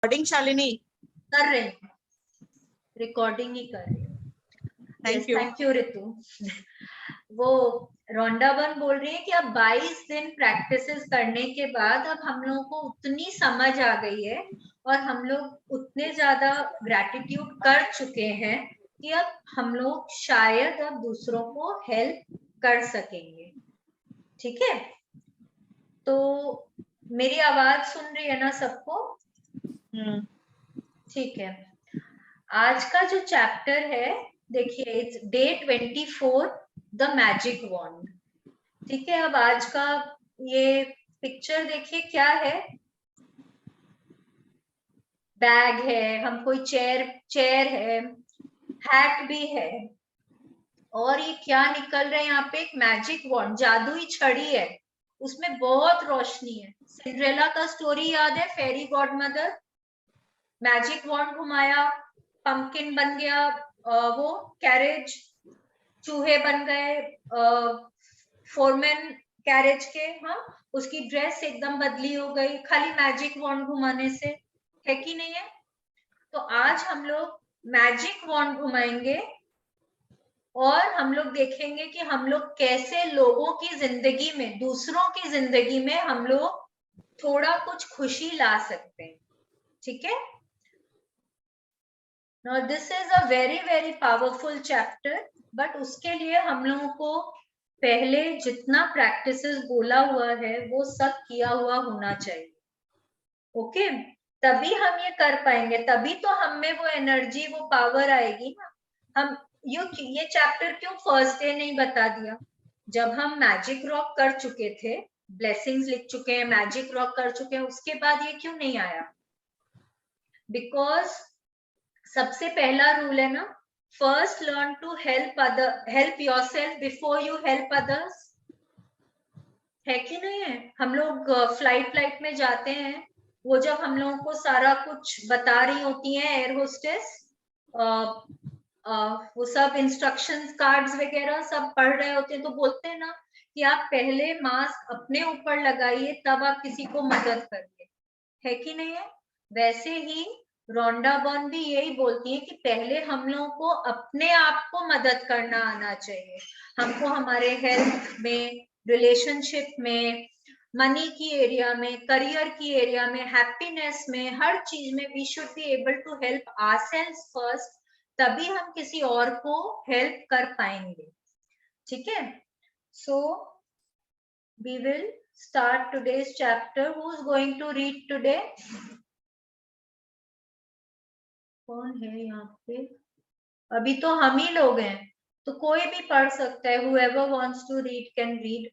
Recording Shalini कर रहे हैं, रिकॉर्डिंग ही कर रही हूँ। Thank you Ritu. वो रोंडावन बोल रही है कि अब 22 दिन प्रैक्टिसेस करने के बाद अब हम लोगों को उतनी समझ आ गई है और हम लोग उतने ज्यादा ग्रैटिट्यूड कर चुके हैं कि अब हम लोग शायद अब दूसरों को हेल्प कर सकेंगे। ठीक है, तो मेरी आवाज सुन रही है ना सबको? ठीक है, आज का जो चैप्टर है देखिए, it's day 24, the magic wand. ठीक है, अब आज का ये पिक्चर देखिए, क्या है? बैग है, हम कोई चेयर है, हैट भी है, और ये क्या निकल रहा है यहाँ पे? एक मैजिक वॉन्ड, जादुई छड़ी है, उसमें बहुत रोशनी है। सिंड्रेला का स्टोरी याद है? फेरी गॉडमदर, मैजिक वॉन्ड घुमाया, पंपकिन बन गया, वो कैरेज, चूहे बन गए फोरमैन कैरेज के। हाँ, उसकी ड्रेस एकदम बदली हो गई खाली मैजिक वॉन्ड घुमाने से, है कि नहीं है? तो आज हम लोग मैजिक वॉन्ड घुमाएंगे और हम लोग देखेंगे कि हम लोग कैसे लोगों की जिंदगी में, दूसरों की जिंदगी में हम लोग थोड़ा कुछ खुशी ला सकते हैं। ठीक है, Now this is a very powerful chapter, but उसके लिए हम लोगों को पहले जितना प्रैक्टिसेस बोला हुआ है वो सब किया हुआ होना चाहिए। ओके, तभी हम ये कर पाएंगे, तभी तो हम में वो एनर्जी, वो पावर आएगी ना। हम ये चैप्टर क्यों फर्स्ट डे नहीं बता दिया? जब हम मैजिक रॉक कर चुके थे, ब्लेसिंग्स लिख चुके हैं, मैजिक रॉक कर चुके हैं, उसके बाद ये क्यों नहीं आया? बिकॉज सबसे पहला रूल है ना, first learn to help yourself before you help others, है कि नहीं है? हम लोग फ्लाइट में जाते हैं, वो जब हम लोगों को सारा कुछ बता रही होती है एयर होस्टेस, वो सब इंस्ट्रक्शंस कार्ड्स वगैरह सब पढ़ रहे होते हैं, तो बोलते हैं ना कि आप पहले मास्क अपने ऊपर लगाइए तब आप किसी को मदद करिए, है कि नहीं है? वैसे ही रोंडा बर्न भी यही बोलती है कि पहले हम लोगों को अपने आप को मदद करना आना चाहिए। हमको हमारे हेल्थ में, रिलेशनशिप में, मनी की एरिया में, करियर की एरिया में, हैप्पीनेस में, हर चीज में we should be able to help ourselves first, तभी हम किसी और को हेल्प कर पाएंगे। ठीक है, so we will start today's chapter. Who's going to read today? कौन है यहाँ पे? अभी तो हम ही लोग हैं, तो कोई भी पढ़ सकता है। Whoever wants to read can read.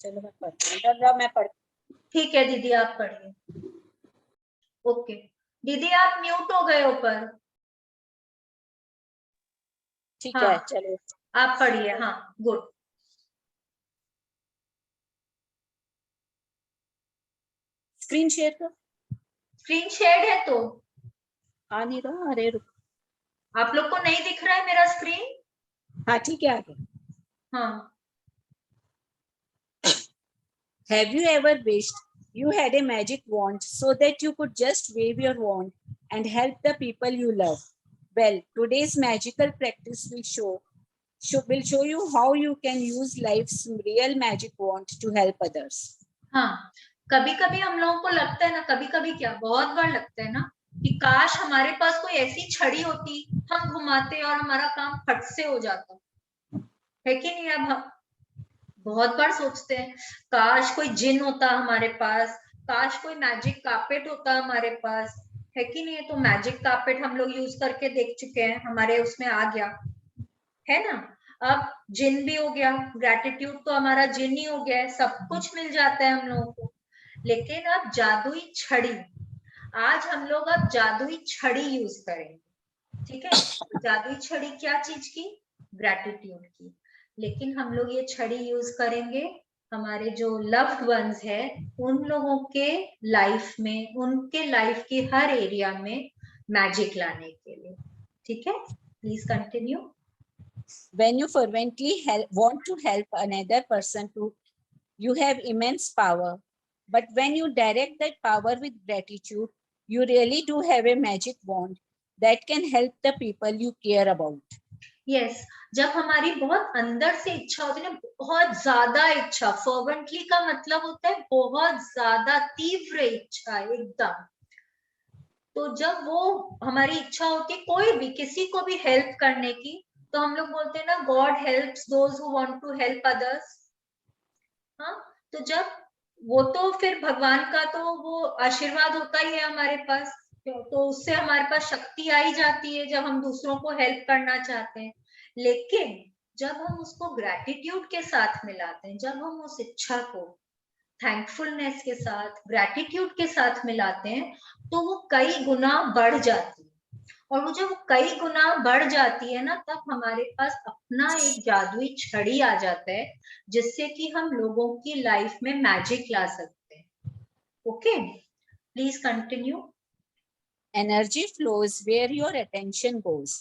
चलो मैं पढ़ ठीक है दीदी, आप पढ़िए। ओके दीदी, आप म्यूट हो गए ऊपर। ठीक हाँ, है, चलो आप पढ़िए। हाँ, गुड। स्क्रीन शेयर कर। स्क्रीन शेयर है तो आ नहीं रहा। अरे रुक, आप लोग को नहीं दिख रहा है मेरा स्क्रीन? हाँ ठीक है, आगे। हाँ, Have you ever wished you had a magic wand so that you could just wave your wand and help the people you love? Well, today's magical practice will show you how you can use life's real magic wand to help others. हाँ, कभी कभी हम लोगों को लगता है ना, कभी कभी क्या, बहुत बार लगता है ना कि काश हमारे पास कोई ऐसी छड़ी होती, हम घुमाते और हमारा काम फट से हो जाता, है कि नहीं? अब हम बहुत बार सोचते हैं काश कोई जिन होता हमारे पास, काश कोई मैजिक कार्पेट होता हमारे पास, है कि नहीं? तो मैजिक कार्पेट हम लोग यूज करके देख चुके हैं, हमारे उसमें आ गया है ना। अब जिन भी हो गया, ग्रैटिट्यूड तो हमारा जिन ही हो गया है, सब कुछ मिल जाता है हम लोगों को। लेकिन अब जादुई छड़ी, आज हम लोग अब जादुई छड़ी यूज करेंगे। ठीक है, जादुई छड़ी क्या चीज की? ग्रैटिट्यूड की। लेकिन हम लोग ये छड़ी यूज करेंगे हमारे जो लव्ड वंस है उन लोगों के लाइफ में, उनके लाइफ की हर एरिया में मैजिक लाने के लिए। ठीक है, please continue. When you fervently want to help another person, you have immense power. But when you direct that power with gratitude, you really do have a magic wand that can help the people you care about. Yes, जब हमारी बहुत अंदर से इच्छा होती है ना, बहुत ज्यादा इच्छा, फर्वेंटली का मतलब होता है बहुत ज्यादा तीव्र इच्छा एकदम, तो जब वो हमारी इच्छा होती है कोई भी किसी को भी हेल्प करने की, तो हम लोग बोलते हैं ना, God helps those who want to help others. हाँ, तो जब वो तो फिर भगवान का तो वो आशीर्वाद होता ही है हमारे पास, तो उससे हमारे पास शक्ति आई जाती है जब हम दूसरों को हेल्प करना चाहते हैं। लेकिन जब हम उसको ग्रैटिट्यूड के साथ मिलाते हैं, जब हम उस इच्छा को थैंकफुलनेस के साथ, ग्रैटिट्यूड के साथ मिलाते हैं, तो वो कई गुना बढ़ जाती है। और वो जब कई गुना बढ़ जाती है ना, तब हमारे पास अपना एक जादुई छड़ी आ जाता है, जिससे कि हम लोगों की लाइफ में मैजिक ला सकते हैं। Okay, please continue. Energy flows where your attention goes.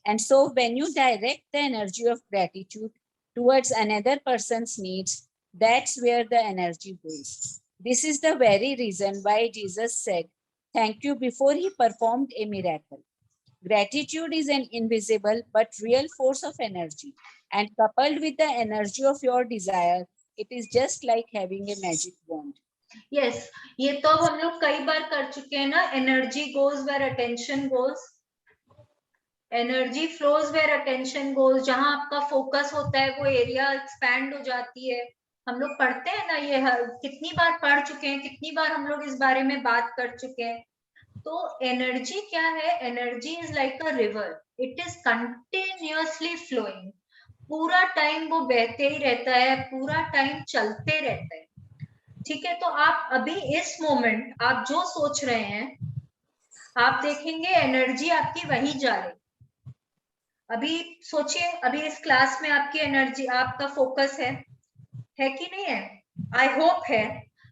And so when you direct the energy of gratitude towards another person's needs, that's where the energy goes. This is the very reason why Jesus said, "Thank you" before he performed a miracle. Gratitude is an invisible but real force of energy. And coupled with the energy of your desire, it is just like having a magic wand. Yes, ये तो अब हम लोग कई बार कर चुके हैं ना, energy goes where attention goes, energy flows where attention goes, जहां आपका फोकस होता है वो एरिया एक्सपैंड हो जाती है। हम लोग पढ़ते हैं ना, ये कितनी बार पढ़ चुके हैं, कितनी बार हम लोग इस बारे में बात कर चुके हैं। तो एनर्जी क्या है? Energy is like a river, it is continuously flowing, पूरा टाइम वो बहते ही रहता है, पूरा टाइम चलते रहता है। ठीक है, तो आप अभी इस मोमेंट आप जो सोच रहे हैं, आप देखेंगे एनर्जी आपकी वही जा रही। अभी सोचिए, अभी इस क्लास में आपकी एनर्जी, आपका फोकस है कि नहीं है? आई होप है।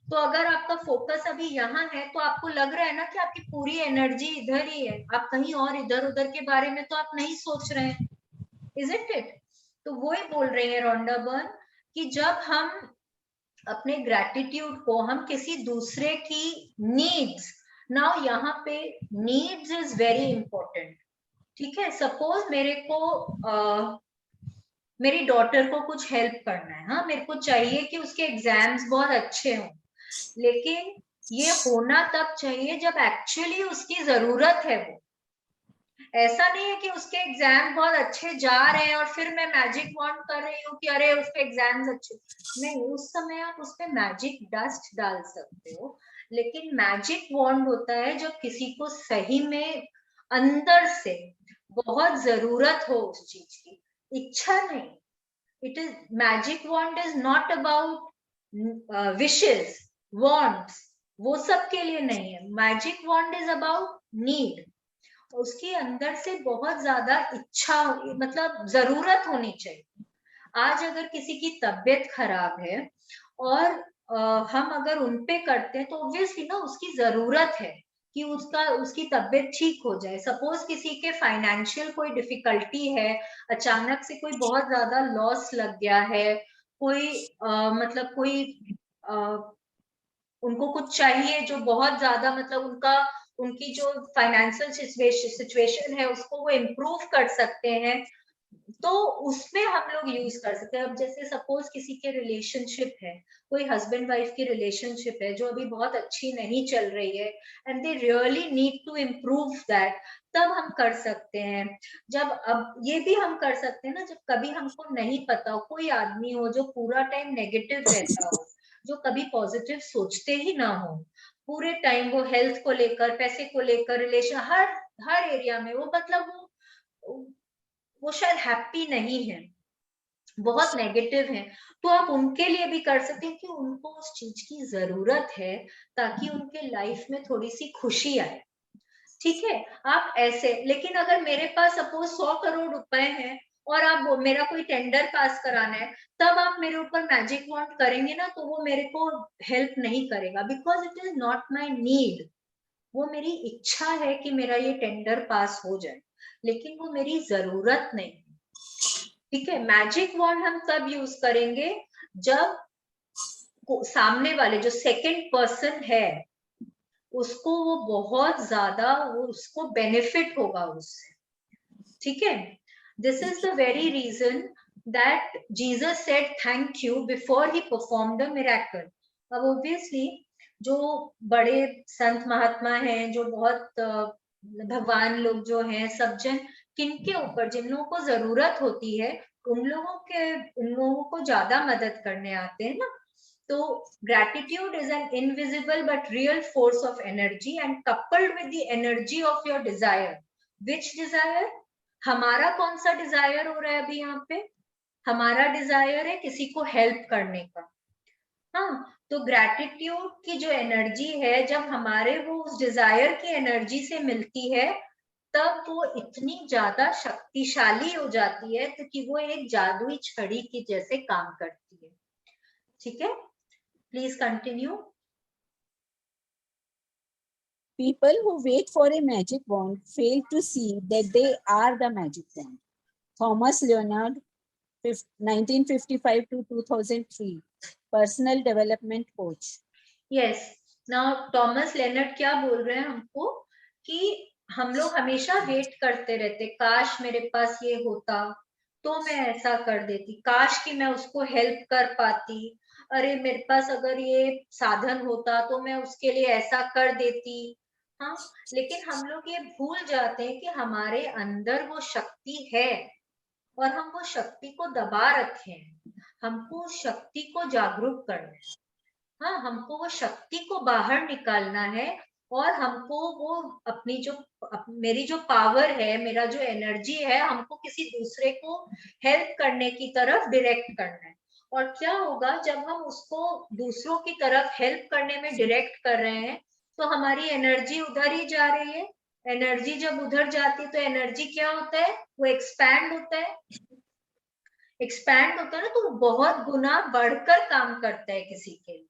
तो अगर आपका फोकस अभी यहाँ है, तो आपको लग रहा है ना कि आपकी पूरी एनर्जी इधर ही है, आप कहीं और इधर उधर के बारे में तो आप नहीं सोच रहे हैं, इजंट इट? तो वो ही बोल रहे हैं रॉन्डा बर्न कि जब हम अपने ग्रैटिट्यूड को हम किसी दूसरे की नीड्स, नाउ यहाँ पे नीड्स इज वेरी इंपॉर्टेंट। ठीक है, सपोज मेरे को मेरी डॉटर को कुछ हेल्प करना है, हाँ, मेरे को चाहिए कि उसके एग्जाम्स बहुत अच्छे हों, लेकिन ये होना तब चाहिए जब एक्चुअली उसकी जरूरत है। वो ऐसा नहीं है कि उसके एग्जाम बहुत अच्छे जा रहे हैं और फिर मैं मैजिक वॉन्ड कर रही हूँ कि अरे उसके एग्जाम्स अच्छे, नहीं, उस समय आप उस पे मैजिक डस्ट डाल सकते हो, लेकिन मैजिक वॉन्ड होता है जब किसी को सही में अंदर से बहुत जरूरत हो उस चीज की, इच्छा नहीं। It is, magic wand is not about wishes, wants, वो सब के लिए नहीं है। Magic wand is about need, उसके अंदर से बहुत ज्यादा इच्छा, मतलब जरूरत होनी चाहिए। आज अगर किसी की तबीयत खराब है और हम अगर उनपे करते हैं, तो ऑब्वियसली ना उसकी जरूरत है कि उसकी तबीयत ठीक हो जाए। सपोज किसी के फाइनेंशियल कोई डिफिकल्टी है, अचानक से कोई बहुत ज्यादा लॉस लग गया है, कोई मतलब कोई उनको कुछ चाहिए जो बहुत ज्यादा, मतलब उनकी जो फाइनेंशियल सिचुएशन है उसको वो इम्प्रूव कर सकते हैं, तो उसमें हम लोग यूज कर सकते हैं। अब जैसे सपोज किसी के रिलेशनशिप है, कोई हस्बैंड वाइफ की रिलेशनशिप है जो अभी बहुत अच्छी नहीं चल रही है, and they really need to improve that, तब हम कर सकते हैं। जब अब ये भी हम कर सकते हैं ना, जब कभी हमको नहीं पता हो, कोई आदमी हो जो पूरा टाइम नेगेटिव रहता हो, जो कभी पॉजिटिव सोचते ही ना हो, पूरे टाइम वो हेल्थ को लेकर, पैसे को लेकर, रिलेशन, हर एरिया में वो, मतलब वो शायद हैप्पी नहीं है, बहुत नेगेटिव है, तो आप उनके लिए भी कर सकते हैं कि उनको उस चीज की जरूरत है ताकि उनके लाइफ में थोड़ी सी खुशी आए। ठीक है, आप ऐसे, लेकिन अगर मेरे पास सपोज 100 करोड़ रुपए हैं और आप मेरा कोई टेंडर पास कराना है, तब आप मेरे ऊपर मैजिक वॉन्ड करेंगे ना, तो वो मेरे को हेल्प नहीं करेगा, because it is not my need. वो मेरी इच्छा है कि मेरा ये टेंडर पास हो जाए, लेकिन वो मेरी जरूरत नहीं। ठीक है, मैजिक वॉन्ड हम तब यूज करेंगे जब सामने वाले जो सेकंड पर्सन है उसको वो बहुत ज्यादा उसको बेनिफिट होगा उससे, ठीक है। This is the very reason that Jesus said thank you before he perform the miracle. अब ऑब्वियसली जो बड़े संत महात्मा हैं, जो बहुत भगवान लोग जो हैं, सब जन किनके ऊपर, जिन लोगों को जरूरत होती है उन लोगों को ज्यादा मदद करने आते हैं ना। तो gratitude is an invisible but real force of energy and coupled with the energy of your desire. Which desire? हमारा कौन सा डिजायर हो रहा है अभी यहाँ पे? हमारा डिजायर है किसी को हेल्प करने का। हाँ, तो ग्रैटिट्यूड की जो एनर्जी है, जब हमारे वो उस डिजायर की एनर्जी से मिलती है तब वो इतनी ज्यादा शक्तिशाली हो जाती है तो कि वो एक जादुई छड़ी की जैसे काम करती है, ठीक है। Please continue. People who wait for a magic wand fail to see that they are the magic wand. Thomas Leonard, 1955 to 2003, personal development coach. Yes, now Thomas Leonard क्या बोल रहे हैं हमको कि हम लोग हमेशा वेट करते रहते, काश मेरे पास ये होता तो मैं ऐसा कर देती, काश कि मैं उसको हेल्प कर पाती, अरे मेरे पास अगर ये साधन होता तो मैं उसके लिए ऐसा कर देती। हाँ, लेकिन हम लोग ये भूल जाते हैं कि हमारे अंदर वो शक्ति है और हम वो शक्ति को दबा रखे हैं। हमको उस शक्ति को जागरूक करना है। हाँ, हमको वो शक्ति को बाहर निकालना है और हमको वो अपनी जो मेरी जो पावर है, मेरा जो एनर्जी है, हमको किसी दूसरे को हेल्प करने की तरफ डायरेक्ट करना है। और क्या होगा जब हम उसको दूसरों की तरफ हेल्प करने में डायरेक्ट कर रहे हैं तो हमारी एनर्जी उधर ही जा रही है। एनर्जी जब उधर जाती है तो एनर्जी क्या होता है, वो एक्सपैंड होता है। एक्सपैंड होता है ना, तो बहुत गुना बढ़कर काम करता है किसी के लिए,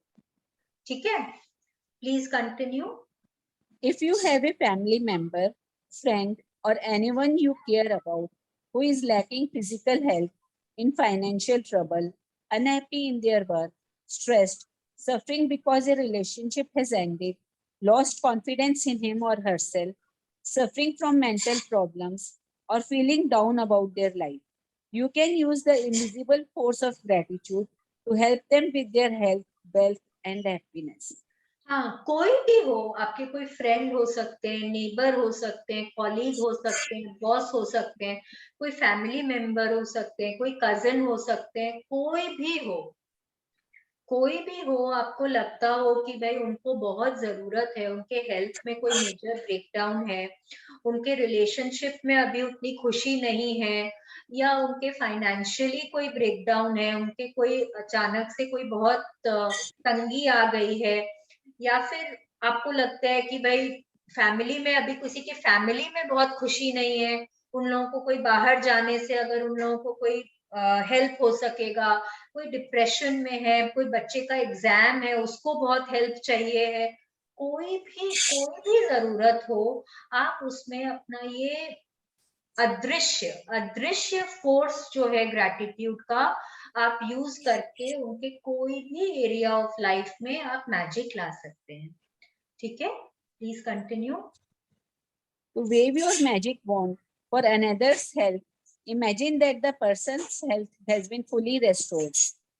ठीक है। Please continue. If you have a family member, friend, or anyone you care about who is lacking physical health, in financial trouble, unhappy in their work, stressed, suffering because a relationship has ended, lost confidence in him or herself, suffering from mental problems, or feeling down about their life, you can use the invisible force of gratitude to help them with their health, wealth, and happiness. हाँ, कोई भी हो, आपके कोई friend हो सकते हैं, neighbour हो सकते हैं, कॉलीग हो सकते हैं, बॉस हो सकते हैं, कोई फैमिली मेंबर हो सकते हैं, कोई कजन हो सकते हैं, कोई भी हो, कोई भी हो, आपको लगता हो कि भाई उनको बहुत जरूरत है, उनके हेल्थ में कोई मेजर ब्रेकडाउन है, उनके रिलेशनशिप में अभी उतनी खुशी नहीं है, या उनके फाइनेंशियली कोई ब्रेकडाउन है, उनके कोई अचानक से कोई बहुत तंगी आ गई है, या फिर आपको लगता है कि भाई फैमिली में अभी किसी की फैमिली में बहुत खुशी नहीं है, उन लोगों को कोई बाहर जाने से अगर उन लोगों को कोई हेल्प हो सकेगा, कोई डिप्रेशन में है, कोई बच्चे का एग्जाम है उसको बहुत हेल्प चाहिए है, कोई भी जरूरत हो, आप उसमें अपना ये अदृश्य अदृश्य फोर्स जो है ग्रैटिट्यूड का, आप यूज करके उनके कोई भी एरिया ऑफ लाइफ में आप मैजिक ला सकते हैं, ठीक है। Please continue. To wave your magic wand for another's health, imagine that the person's health has been fully restored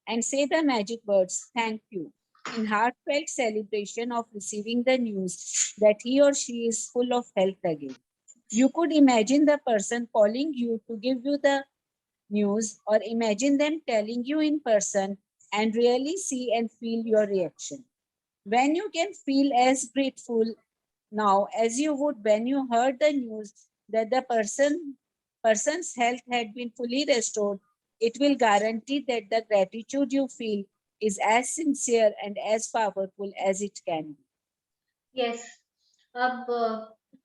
and say the magic words, thank you, in heartfelt celebration of receiving the news that he or she is full of health again. You could imagine the person calling you to give you the news, or imagine them telling you in person and really see and feel your reaction. When you can feel as grateful now as you would when you heard the news that the person's health had been fully restored, it will guarantee that the gratitude you feel is as sincere and as powerful as it can be. Yes, अब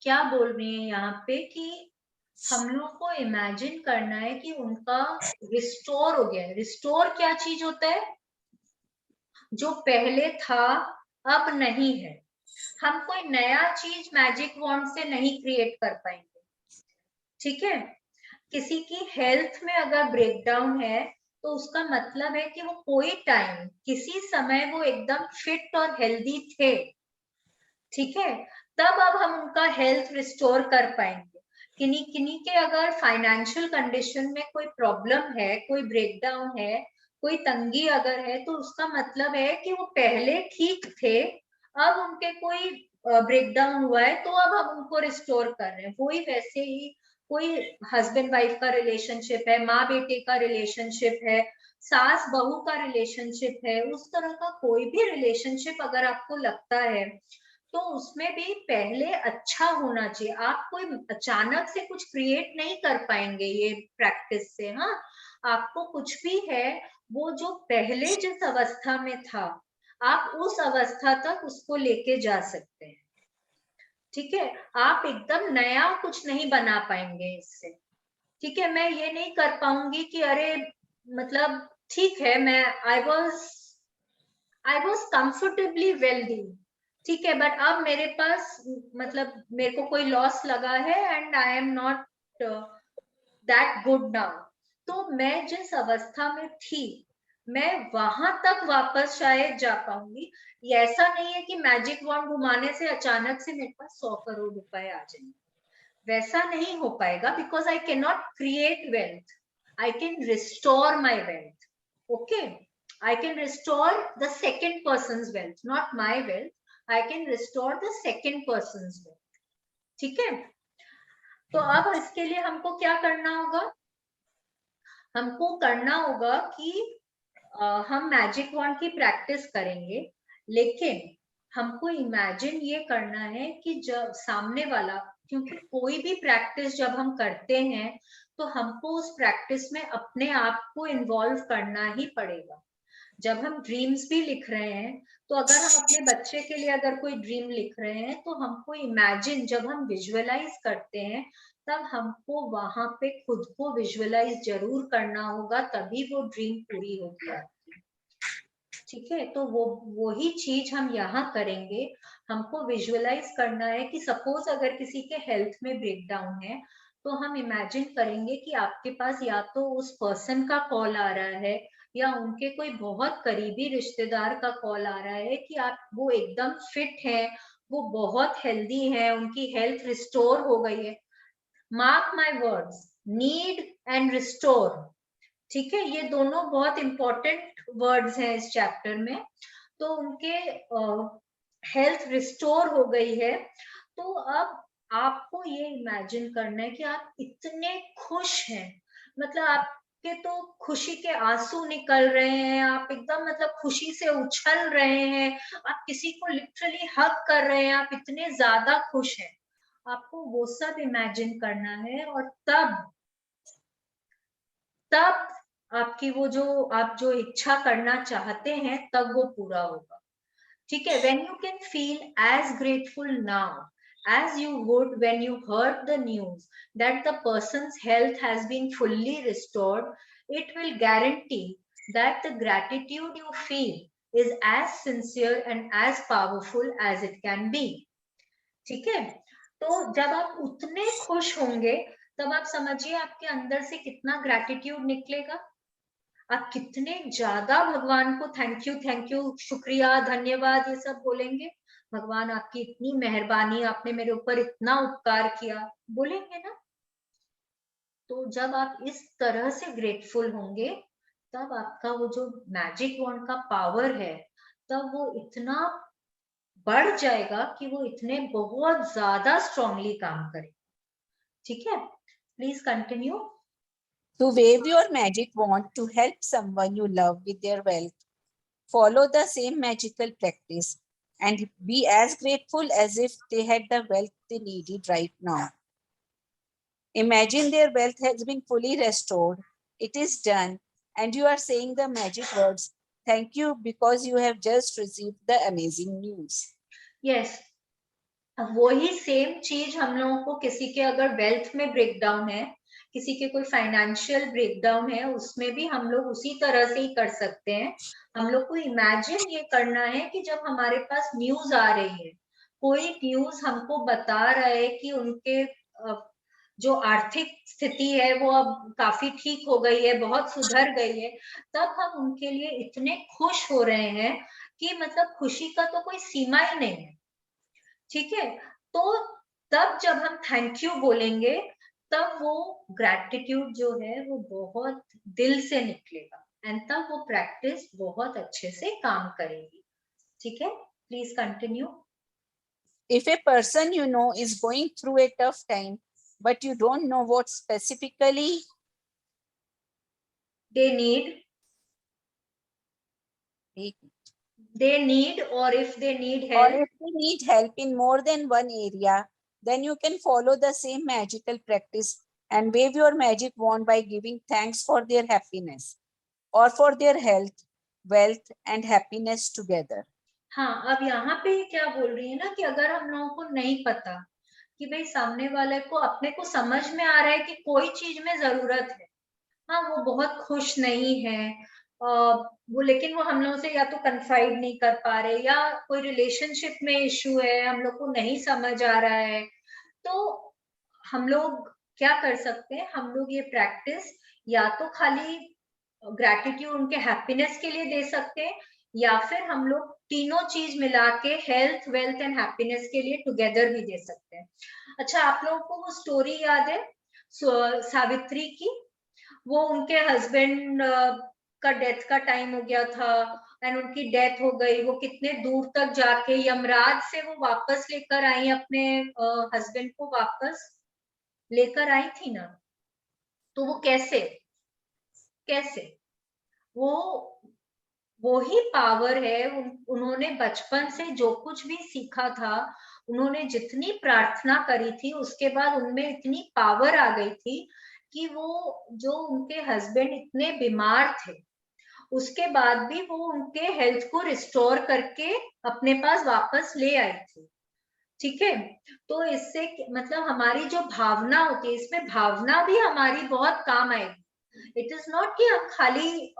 क्या बोल रही हैं यहाँ पे कि हम लोग को इमेजिन करना है कि उनका रिस्टोर हो गया है। रिस्टोर क्या चीज होता है? जो पहले था अब नहीं है। हम कोई नया चीज मैजिक वॉन्ड से नहीं क्रिएट कर पाएंगे, ठीक है। किसी की हेल्थ में अगर ब्रेकडाउन है तो उसका मतलब है कि वो कोई टाइम किसी समय वो एकदम फिट और हेल्दी थे, ठीक है, तब अब हम उनका हेल्थ रिस्टोर कर पाएंगे। किन्हीं किन्हीं के अगर फाइनेंशियल कंडीशन में कोई प्रॉब्लम है, कोई ब्रेकडाउन है, कोई तंगी अगर है, तो उसका मतलब है कि वो पहले ठीक थे, अब उनके कोई ब्रेकडाउन हुआ है तो अब हम उनको रिस्टोर कर रहे हैं। वही वैसे ही कोई हस्बैंड वाइफ का रिलेशनशिप है, माँ बेटे का रिलेशनशिप है, सास बहू का रिलेशनशिप है, उस तरह का कोई भी रिलेशनशिप अगर आपको लगता है तो उसमें भी पहले अच्छा होना चाहिए। आप कोई अचानक से कुछ क्रिएट नहीं कर पाएंगे ये प्रैक्टिस से। हाँ, आपको कुछ भी है वो जो पहले जिस अवस्था में था आप उस अवस्था तक उसको लेके जा सकते हैं, ठीक है। आप एकदम नया कुछ नहीं बना पाएंगे इससे, ठीक है। मैं ये नहीं कर पाऊंगी कि अरे मतलब ठीक है, मैं आई वॉज कंफर्टेबली वेल्दी, ठीक है, बट अब मेरे पास मतलब मेरे को कोई लॉस लगा है and I am not that good now. तो मैं जिस अवस्था में थी मैं वहां तक वापस शायद जा पाऊंगी। ये ऐसा नहीं है कि मैजिक वॉन्ड घुमाने से अचानक से मेरे पास 100 करोड़ रुपए आ जाएंगे, वैसा नहीं हो पाएगा, because I can not create wealth, I can restore my wealth, okay. I can restore the second person's wealth, not my wealth. I can restore the second person's wealth. ठीक है। तो अब इसके लिए हमको क्या करना होगा? हमको करना होगा कि हम मैजिक वॉन्ड की प्रैक्टिस करेंगे, लेकिन हमको इमेजिन ये करना है कि जब सामने वाला, क्योंकि कोई भी प्रैक्टिस जब हम करते हैं तो हमको उस प्रैक्टिस में अपने आप को इन्वॉल्व करना ही पड़ेगा। जब हम ड्रीम्स भी लिख रहे हैं तो अगर हम अपने बच्चे के लिए अगर कोई ड्रीम लिख रहे हैं तो हमको इमेजिन, जब हम विजुअलाइज करते हैं तब हमको वहां पे खुद को विजुअलाइज जरूर करना होगा, तभी वो ड्रीम पूरी होगी आपकी, ठीक है। तो वही चीज हम यहाँ करेंगे। हमको विजुअलाइज करना है कि सपोज अगर किसी के हेल्थ में ब्रेकडाउन है तो हम इमेजिन करेंगे कि आपके पास या तो उस पर्सन का कॉल आ रहा है या उनके कोई बहुत करीबी रिश्तेदार का कॉल आ रहा है कि आप वो एकदम फिट है, वो बहुत हेल्दी है, उनकी हेल्थ रिस्टोर हो गई है। Mark my words, need and restore, ठीक है, ये दोनों बहुत इंपॉर्टेंट वर्ड्स हैं इस चैप्टर में। तो उनके हेल्थ रिस्टोर हो गई है, तो अब आपको ये इमेजिन करना है कि आप इतने खुश हैं, मतलब आपके तो खुशी के आंसू निकल रहे हैं, आप एकदम मतलब खुशी से उछल रहे हैं, आप किसी को लिटरली हग कर रहे हैं, आप इतने ज्यादा खुश हैं। आपको वो सब इमेजिन करना है और तब आपकी वो जो आप जो इच्छा करना चाहते हैं तब वो पूरा होगा, ठीक है। when you can feel as grateful now as you would when you heard the news that the person's health has been fully restored, it will guarantee that the gratitude you feel is as sincere and as powerful as it can be, ठीक है। तो जब आप उतने खुश होंगे तब आप समझिए आपके अंदर से कितना ग्रैटिट्यूड निकलेगा। आप कितने ज्यादा भगवान को थैंक यू शुक्रिया धन्यवाद ये सब बोलेंगे। भगवान आपकी इतनी मेहरबानी, आपने मेरे ऊपर इतना उपकार किया, बोलेंगे ना। तो जब आप इस तरह से ग्रेटफुल होंगे तब आपका वो जो मैजिक वॉन्ड का पावर है तब वो इतना बढ़ जाएगा कि वो इतने बहुत ज्यादा स्ट्रांगली काम करे, ठीक है। Please continue. To wave your magic wand to help someone you love with their wealth, follow the same magical practice and be as grateful as if they had the wealth they needed right now. Imagine their wealth has been fully restored. It is done, and you are saying the magic words, "Thank you," because you have just received the amazing news. Yes, वही same चीज हम लोगों को किसी के अगर wealth में breakdown है, किसी के कोई फाइनेंशियल ब्रेकडाउन है, उसमें भी हम लोग उसी तरह से ही कर सकते हैं। हम लोग को इमेजिन ये करना है कि जब हमारे पास न्यूज आ रही है, कोई न्यूज हमको बता रहा है कि उनके जो आर्थिक स्थिति है वो अब काफी ठीक हो गई है, बहुत सुधर गई है, तब हम उनके लिए इतने खुश हो रहे हैं कि मतलब खुशी का तो कोई सीमा ही नहीं है। ठीक है, तो तब जब हम थैंक यू बोलेंगे, तब वो ग्रैटिट्यूड जो है वो बहुत दिल से निकलेगा, एंड तब वो प्रैक्टिस बहुत अच्छे से काम करेगी। ठीक है, please continue. If a person you know is going through a tough time, but you don't know what specifically they need he or if they need or help, if they need help in more than one area, then you can follow the same magical practice and wave your magic wand by giving thanks for their happiness or for their health, wealth, and happiness together. हाँ, अब यहाँ पे क्या बोल रही है ना कि अगर हम लोगों को नहीं पता कि भाई सामने वाले को, अपने को समझ में आ रहा है कि कोई चीज में जरूरत है, हाँ वो बहुत खुश नहीं है, वो लेकिन वो हम लोगों से या तो कन्फाइड नहीं कर पा रहे, या कोई रिलेशनशिप में इशू है, हम लोग को नहीं समझ आ रहा है, तो हम लोग क्या कर सकते हैं, हम लोग ये प्रैक्टिस या तो खाली ग्रैटिट्यूड उनके हैप्पीनेस के लिए दे सकते हैं, या फिर हम लोग तीनों चीज मिला के हेल्थ, वेल्थ एंड हैप्पीनेस के लिए टुगेदर भी दे सकते हैं। अच्छा, आप लोगों को वो स्टोरी याद है सावित्री की? वो उनके हस्बैंड का डेथ का टाइम हो गया था एंड उनकी डेथ हो गई, वो कितने दूर तक जाके यमराज से वो वापस लेकर आई, अपने हस्बैंड को वापस लेकर आई थी ना, तो वो कैसे कैसे वो वो ही पावर है, उन्होंने बचपन से जो कुछ भी सीखा था, उन्होंने जितनी प्रार्थना करी थी, उसके बाद उनमें इतनी पावर आ गई थी कि वो, जो उनके हस्बैंड इतने बीमार थे, उसके बाद भी वो उनके हेल्थ को रिस्टोर करके अपने पास वापस ले आई थी। ठीक है, तो इससे मतलब हमारी जो भावना होती है, इसमें भावना भी हमारी बहुत काम आएगी। इट इज नॉट कि हम खाली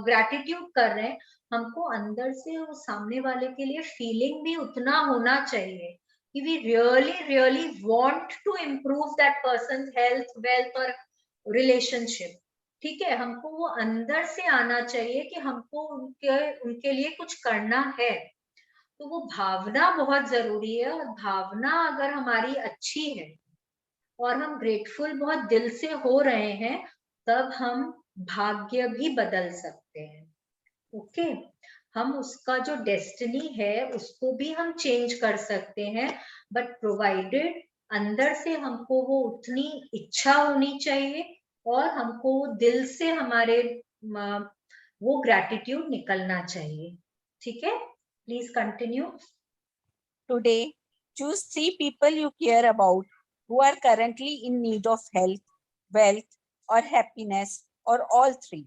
ग्रैटिट्यूड कर रहे हैं, हमको अंदर से वो सामने वाले के लिए फीलिंग भी उतना होना चाहिए कि we really really want to improve that person health, wealth और रिलेशनशिप। ठीक है, हमको वो अंदर से आना चाहिए कि हमको उनके उनके लिए कुछ करना है, तो वो भावना बहुत जरूरी है, और भावना अगर हमारी अच्छी है और हम ग्रेटफुल बहुत दिल से हो रहे हैं, तब हम भाग्य भी बदल सकते हैं। ओके, हम उसका जो डेस्टिनी है उसको भी हम चेंज कर सकते हैं, बट प्रोवाइडेड अंदर से हमको वो उतनी इच्छा होनी चाहिए, और हमको दिल से हमारे वो ग्रैटिट्यूड निकलना चाहिए। ठीक है, please continue. Today, choose 3 people you care about who are currently in need of health, wealth, or happiness, or all three.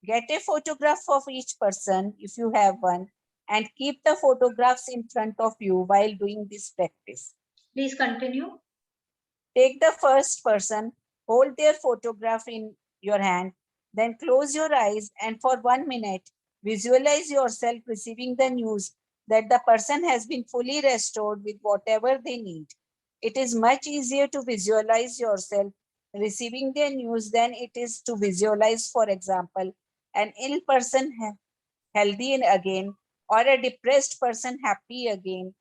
Get a photograph of each person if you have one, and keep the photographs in front of you while doing this practice. Please continue. Take the first person, hold their photograph in your hand, then close your eyes and for 1 minute, visualize yourself receiving the news that the person has been fully restored with whatever they need. It is much easier to visualize yourself receiving the news than it is to visualize, for example, an ill person healthy again, or a depressed person happy again,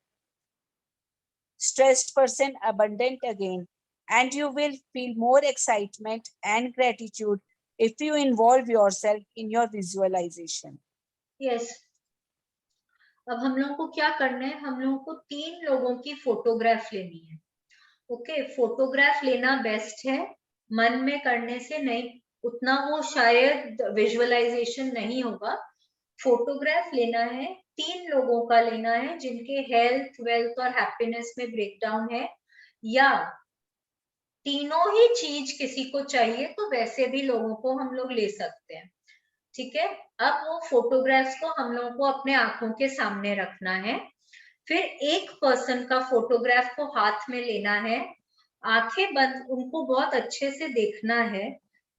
stressed person abundant again, and you will feel more excitement and gratitude if you involve yourself in your visualization. Yes. अब हम लोगों को क्या करना है, हम लोगों को 3 लोगों की फोटोग्राफ लेनी है। ओके, फोटोग्राफ लेना बेस्ट है, मन में करने से नहीं, उतना वो शायद विजुअलाइजेशन नहीं होगा। फोटोग्राफ लेना है, 3 लोगों का लेना है जिनके हेल्थ, वेल्थ और हैप्पीनेस में ब्रेकडाउन है, या तीनों ही चीज किसी को चाहिए तो वैसे भी लोगों को हम लोग ले सकते हैं। ठीक है, अब वो फोटोग्राफ्स को हम लोगों को अपने आंखों के सामने रखना है, फिर एक पर्सन का फोटोग्राफ को हाथ में लेना है, आंखें बंद, उनको बहुत अच्छे से देखना है,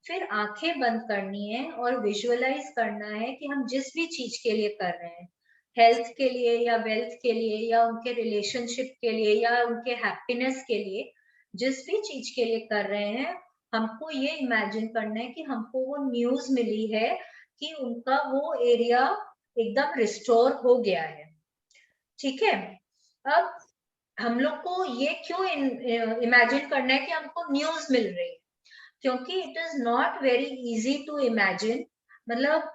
फिर आंखें बंद करनी है और विजुअलाइज करना है कि हम जिस भी चीज के लिए कर रहे हैं, हेल्थ के लिए या वेल्थ के लिए या उनके रिलेशनशिप के लिए या उनके हैप्पीनेस के लिए, जिस भी चीज के लिए कर रहे हैं, हमको ये इमेजिन करना है कि हमको वो न्यूज मिली है कि उनका वो एरिया एकदम रिस्टोर हो गया है। ठीक है, अब हम लोग को ये क्यों इमेजिन करना है कि हमको न्यूज मिल रही है, क्योंकि it is not very easy to imagine. मतलब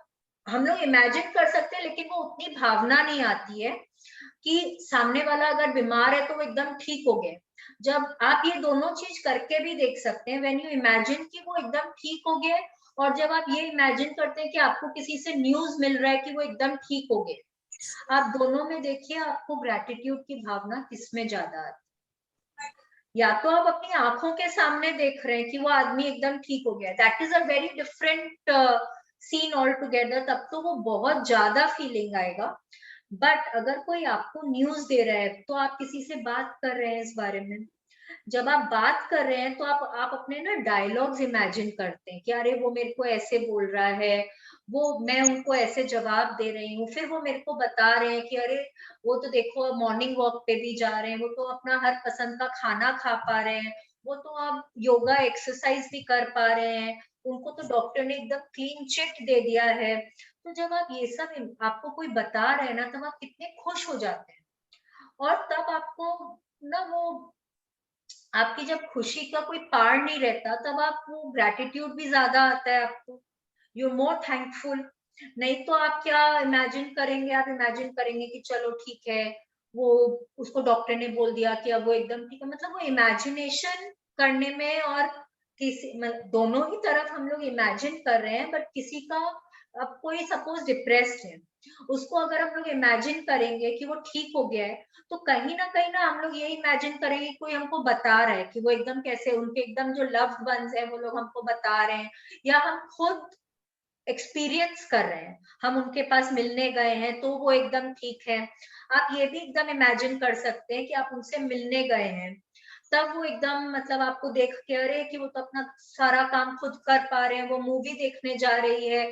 हम लोग इमेजिन कर सकते हैं, लेकिन वो उतनी भावना नहीं आती है कि सामने वाला अगर बीमार है तो वो एकदम ठीक हो गए। जब आप ये दोनों चीज करके भी देख सकते हैं, व्हेन यू इमेजिन कि वो एकदम ठीक हो गए, और जब आप ये इमेजिन करते हैं कि आपको किसी से न्यूज मिल रहा है कि वो एकदम ठीक हो गए, आप दोनों में देखिए आपको ग्रैटिट्यूड की भावना किसमें ज्यादा आती है। या तो आप अपनी आंखों के सामने देख रहे हैं कि वो आदमी एकदम ठीक हो गया, that is a very different seen all together, तब तो वो बहुत ज्यादा फीलिंग आएगा। बट अगर कोई आपको न्यूज दे रहा है, तो आप किसी से बात कर रहे हैं इस बारे में, जब आप बात कर रहे हैं तो आप अपने ना डायलॉग्स इमेजिन करते हैं कि अरे वो मेरे को ऐसे बोल रहा है, वो मैं उनको ऐसे जवाब दे रही हूँ, फिर वो मेरे को बता रहे हैं कि अरे वो तो देखो मॉर्निंग वॉक पे भी जा रहे हैं, वो तो अपना हर पसंद का खाना खा पा रहे हैं, वो तो अब योगा एक्सरसाइज भी कर पा रहे हैं, उनको तो डॉक्टर ने एकदम क्लीन चिट दे दिया है। तो जब आप ये सब आपको कोई बता रहे हैं ना, तब आप कितने खुश हो जाते हैं। और तब आपको ना वो आपकी जब खुशी का कोई पार नहीं रहता, तब आप वो ग्रैटिट्यूड भी ज्यादा आता है आपको, यू मोर थैंकफुल। नहीं तो आप क्या इमेजिन करेंगे, आप इमेजिन करेंगे कि चलो ठीक है, वो उसको डॉक्टर ने बोल दिया कि अब वो एकदम ठीक है। मतलब वो इमेजिनेशन करने में और किसी दोनों ही तरफ हम लोग इमेजिन कर रहे हैं, बट किसी का, अब कोई सपोज डिप्रेस्ड है, उसको अगर हम लोग इमेजिन करेंगे कि वो ठीक हो गया है, तो कहीं ना हम लोग ये इमेजिन करेंगे कोई हमको बता रहा है कि वो एकदम कैसे, उनके एकदम जो लव्ड वंस है वो लोग हमको बता रहे हैं, या हम खुद एक्सपीरियंस कर रहे हैं, हम उनके पास मिलने गए हैं तो वो एकदम ठीक है। आप ये भी एकदम इमेजिन कर सकते हैं कि आप उनसे मिलने गए हैं, तब वो एकदम मतलब आपको देख के अरे कि वो तो अपना सारा काम खुद कर पा रहे हैं, वो मूवी देखने जा रही है,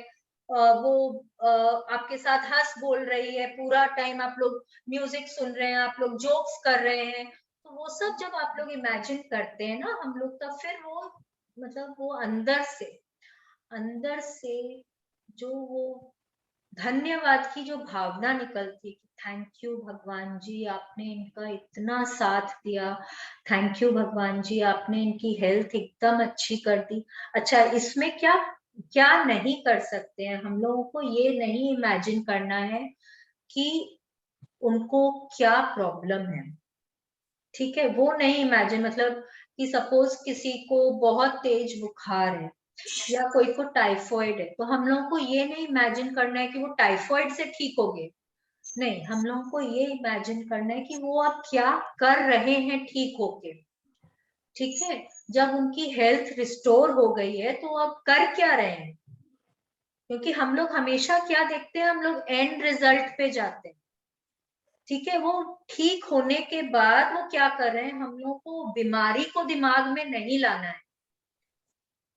वो आपके साथ हंस बोल रही है, पूरा टाइम आप लोग म्यूजिक सुन रहे हैं, आप लोग जोक्स कर रहे हैं। तो वो सब जब आप लोग इमेजिन करते हैं ना हम लोग, तब फिर वो मतलब वो अंदर से जो वो धन्यवाद की जो भावना निकलती है कि थैंक यू भगवान जी, आपने इनका इतना साथ दिया, थैंक यू भगवान जी, आपने इनकी हेल्थ एकदम अच्छी कर दी। अच्छा, इसमें क्या क्या नहीं कर सकते हैं हम लोगों को, ये नहीं इमेजिन करना है कि उनको क्या प्रॉब्लम है। ठीक है, वो नहीं इमेजिन, मतलब कि सपोज किसी को बहुत तेज बुखार है या कोई को टाइफॉइड है, तो हम लोगों को ये नहीं इमेजिन करना है कि वो टाइफॉइड से ठीक हो गए। नहीं, हम लोगों को ये इमेजिन करना है कि वो अब क्या कर रहे हैं ठीक होके। ठीक है, जब उनकी हेल्थ रिस्टोर हो गई है तो अब कर क्या रहे हैं, क्योंकि हम लोग हमेशा क्या देखते हैं, हम लोग एंड रिजल्ट पे जाते हैं। ठीक है, वो ठीक होने के बाद वो क्या कर रहे हैं, हम लोग को बीमारी को दिमाग में नहीं लाना है।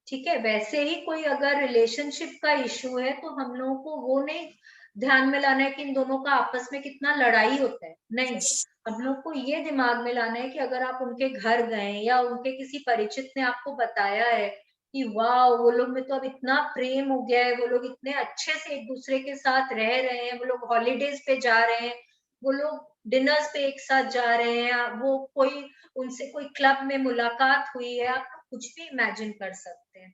ठीक है, वैसे ही कोई अगर रिलेशनशिप का इशू है तो हम लोगों को वो नहीं ध्यान में लाना है कि इन दोनों का आपस में कितना लड़ाई होता है, नहीं। हम लोग को ये दिमाग में लाना है कि अगर आप उनके घर गए या उनके किसी परिचित ने आपको बताया है कि वाह वो लोग में तो अब इतना प्रेम हो गया है, वो लोग इतने अच्छे से एक दूसरे के साथ रह रहे हैं, वो लोग हॉलीडेज पे जा रहे हैं, वो लोग डिनर्स पे एक साथ जा रहे हैं, वो कोई उनसे कोई क्लब में मुलाकात हुई है, आप कुछ भी इमेजिन कर सकते हैं।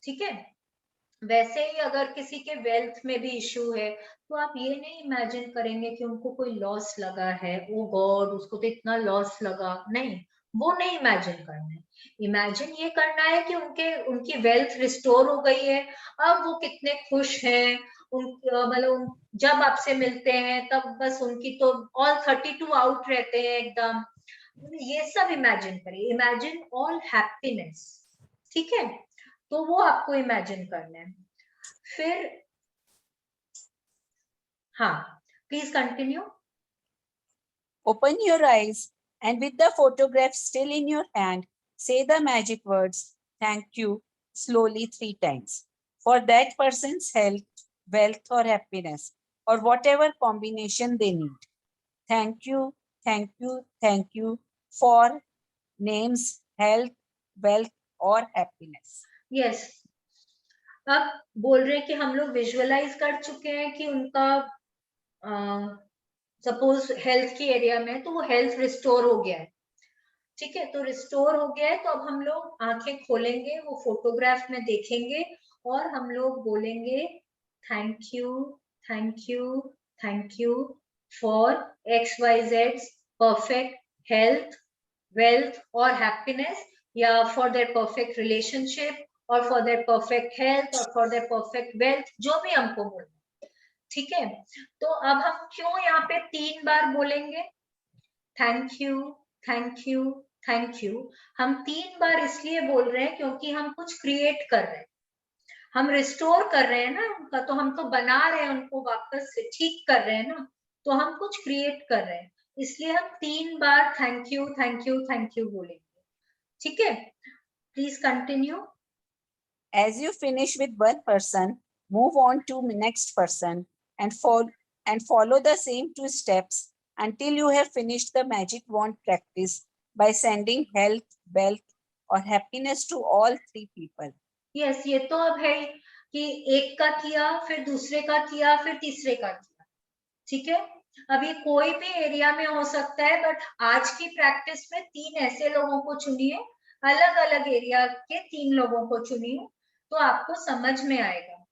ठीक है, वैसे ही अगर किसी के वेल्थ में भी इशू है, तो आप ये नहीं इमेजिन करेंगे कि उनको कोई लॉस लगा है, ओ गॉड उसको तो इतना लॉस लगा, नहीं, वो नहीं इमेजिन करना है। इमेजिन ये करना है कि उनकी वेल्थ रिस्टोर हो गई है, अब वो कितने खुश हैं, मतलब जब आपसे मिलते हैं तब बस उनकी तो ऑल 32 आउट रहते हैं एकदम। ये सब इमेजिन करिए, इमेजिन ऑल हैप्पीनेस। ठीक है, तो वो आपको इमेजिन करना है। फिर हाँ, please continue. Open your eyes and with the photograph still in your hand, say the magic words, thank you, slowly 3 times for that person's health, wealth, or happiness, or whatever combination they need. Thank you, thank you, thank you for names, health, wealth or happiness. Yes. अब बोल रहे हैं कि हम लोग visualise कर चुके हैं कि उनका सपोज हेल्थ की एरिया में, तो वो हेल्थ रिस्टोर हो गया है, ठीक है, तो रिस्टोर हो गया है, तो अब हम लोग आंखें खोलेंगे, वो फोटोग्राफ में देखेंगे और हम लोग बोलेंगे thank you, thank you, thank you for XYZ perfect health, wealth और हैप्पीनेस, या फॉर देयर परफेक्ट रिलेशनशिप, और फॉर देयर परफेक्ट हेल्थ, और फॉर देयर परफेक्ट वेल्थ, जो भी हमको बोलना, ठीक है। तो अब हम क्यों यहाँ पे 3 बार बोलेंगे thank you, thank you, thank you? हम 3 बार इसलिए बोल रहे हैं क्योंकि हम कुछ क्रिएट कर रहे हैं, हम रिस्टोर कर रहे हैं ना उनका, तो हम तो बना रहे हैं उनको, वापस से ठीक कर रहे हैं ना, तो हम कुछ क्रिएट कर रहे हैं, इसलिए हम 3 बार thank you, thank you, thank you बोलेंगे, ठीक है। Please continue. As you finish with one person, move on to next person and follow the same 2 steps until you have finished the magic wand practice by sending health, wealth or happiness to all 3 people. Yes, ये तो अब है कि एक का किया, फिर दूसरे का किया, फिर तीसरे का किया, ठीक है। अभी कोई भी एरिया में हो सकता है, बट आज की प्रैक्टिस में 3 ऐसे लोगों को चुनिए, अलग अलग एरिया के 3 लोगों को चुनिए, तो आपको समझ में आएगा,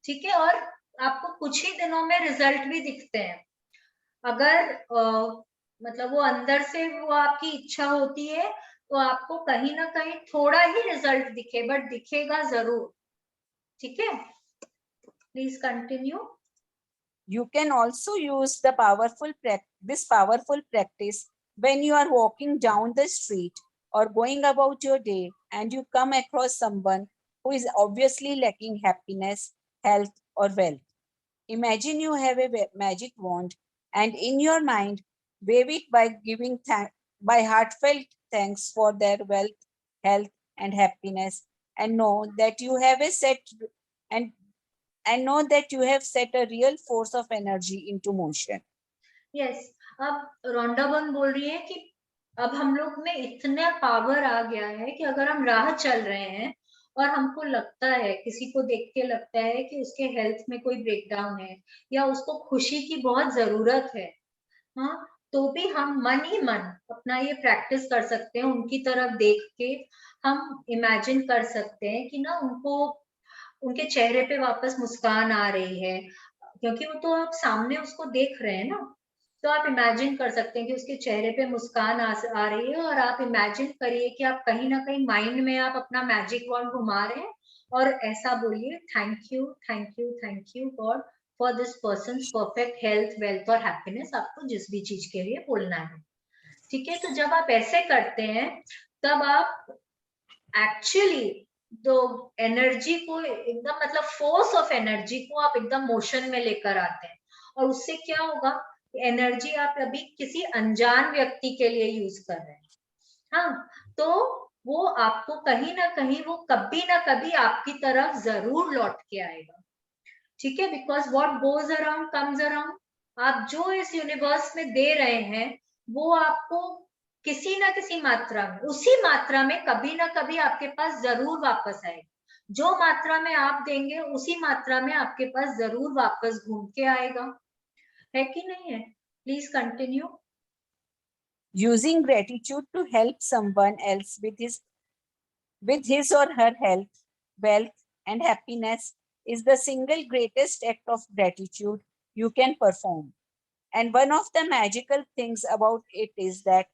ठीक है। और आपको कुछ ही दिनों में रिजल्ट भी दिखते हैं, अगर मतलब वो अंदर से वो आपकी इच्छा होती है, तो आपको कहीं ना कहीं थोड़ा ही रिजल्ट दिखे, बट दिखेगा जरूर, ठीक है। Please continue. You can also use this powerful practice when you are walking down the street or going about your day and you come across someone who is obviously lacking happiness, health or wealth. Imagine you have a magic wand and in your mind wave it by heartfelt thanks for their wealth, health and happiness, and know that you have know that you have set a real force of energy into motion. Yes, अब रोंडाबन बोल रही है कि अब हम लोग में इतना पावर आ गया है कि अगर हम राह चल रहे हैं और हमको लगता है, किसी को देख के लगता है कि उसके हेल्थ में कोई ब्रेकडाउन है या उसको खुशी की बहुत जरूरत है, हाँ, तो भी हम मन ही मन अपना ये प्रैक्टिस कर सकते हैं, उनकी तरफ देख के हम इमेजिन कर सकते हैं कि ना उनको, उनके चेहरे पे वापस मुस्कान आ रही है, क्योंकि वो तो आप सामने उसको देख रहे हैं ना, तो आप इमेजिन कर सकते हैं कि उसके चेहरे पे मुस्कान आ रही है, और आप इमेजिन करिए कि आप कहीं ना कहीं माइंड में आप अपना मैजिक वॉन्ड घुमा रहे हैं और ऐसा बोलिए thank you, thank you, thank you God for this person perfect health, wealth और हैप्पीनेस, आपको जिस भी चीज के लिए बोलना है, ठीक है। तो जब आप ऐसे करते हैं, तब आप एक्चुअली तो एनर्जी को एकदम, मतलब फोर्स ऑफ एनर्जी को आप एकदम मोशन में लेकर आते हैं, और उससे क्या होगा, एनर्जी आप अभी किसी अनजान व्यक्ति के लिए यूज कर रहे हैं, हाँ, तो वो आपको कहीं ना कहीं, वो कभी ना कभी आपकी तरफ जरूर लौट के आएगा, ठीक है। Because what goes around comes around, आप जो इस यूनिवर्स में दे रहे हैं, वो आपको किसी ना किसी मात्रा में, उसी मात्रा में कभी ना कभी आपके पास जरूर वापस आएगा, जो मात्रा में आप देंगे उसी मात्रा में आपके पास जरूर वापस घूम के आएगा, है कि नहीं है? Please continue. Using gratitude to help someone else with his or her health, wealth, and happiness is the single greatest act of gratitude you can perform. And one of the magical things about it is that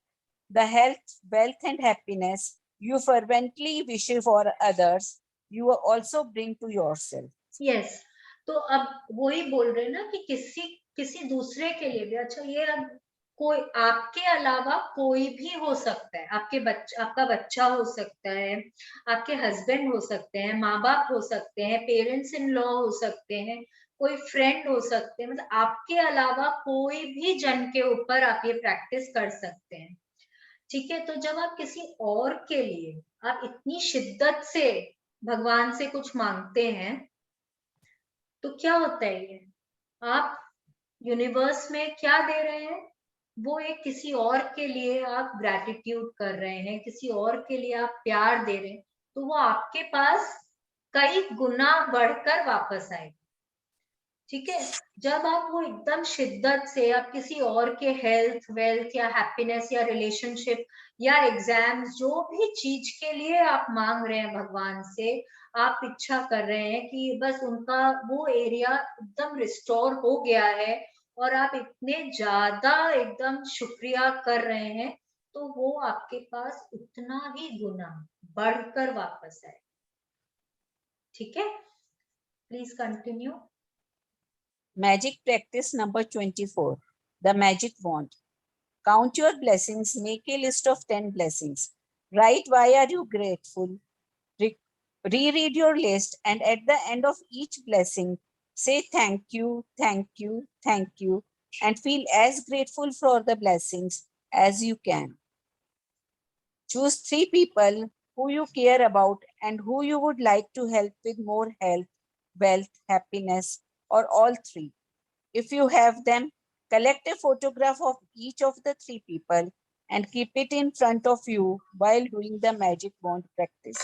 the health, wealth, and happiness you fervently wish for others, you also bring to yourself. Yes, तो अब वही बोल रहे हैं ना कि किसी किसी दूसरे के लिए भी, अच्छा ये अब कोई आपके अलावा कोई भी हो सकता है, आपका बच्चा हो सकता है, आपके हस्बैंड हो सकते हैं, माँ बाप हो सकते हैं, पेरेंट्स इन लॉ हो सकते हैं, कोई फ्रेंड हो सकते हैं, मतलब आपके अलावा कोई भी जन के ऊपर आप ये प्रैक्टिस कर सकते हैं, ठीक है। तो जब आप किसी और के लिए आप इतनी शिद्दत से भगवान से कुछ मांगते हैं, तो क्या होता है, ये आप यूनिवर्स में क्या दे रहे हैं, वो एक किसी और के लिए आप ग्रैटिट्यूड कर रहे हैं, किसी और के लिए आप प्यार दे रहे हैं, तो वो आपके पास कई गुना बढ़कर वापस आएगा। ठीक है, जब आप वो एकदम शिद्दत से आप किसी और के हेल्थ, वेल्थ या हैप्पीनेस या रिलेशनशिप या एग्जाम्स, जो भी चीज के लिए आप मांग रहे हैं भगवान से, आप इच्छा कर रहे हैं कि बस उनका वो एरिया एकदम रिस्टोर हो गया है और आप इतने ज्यादा एकदम शुक्रिया कर रहे हैं, तो वो आपके पास उतना ही गुना बढ़कर वापस आए। ठीक है, please continue. Magic practice number 24. The magic wand. Count your blessings. Make a list of 10 blessings. Write why are you grateful. Reread your list, and at the end of each blessing, say thank you, thank you, thank you, and feel as grateful for the blessings as you can. Choose 3 people who you care about and who you would like to help with more health, wealth, happiness, or all 3. If you have them, collect a photograph of each of the 3 people and keep it in front of you while doing the magic wand practice.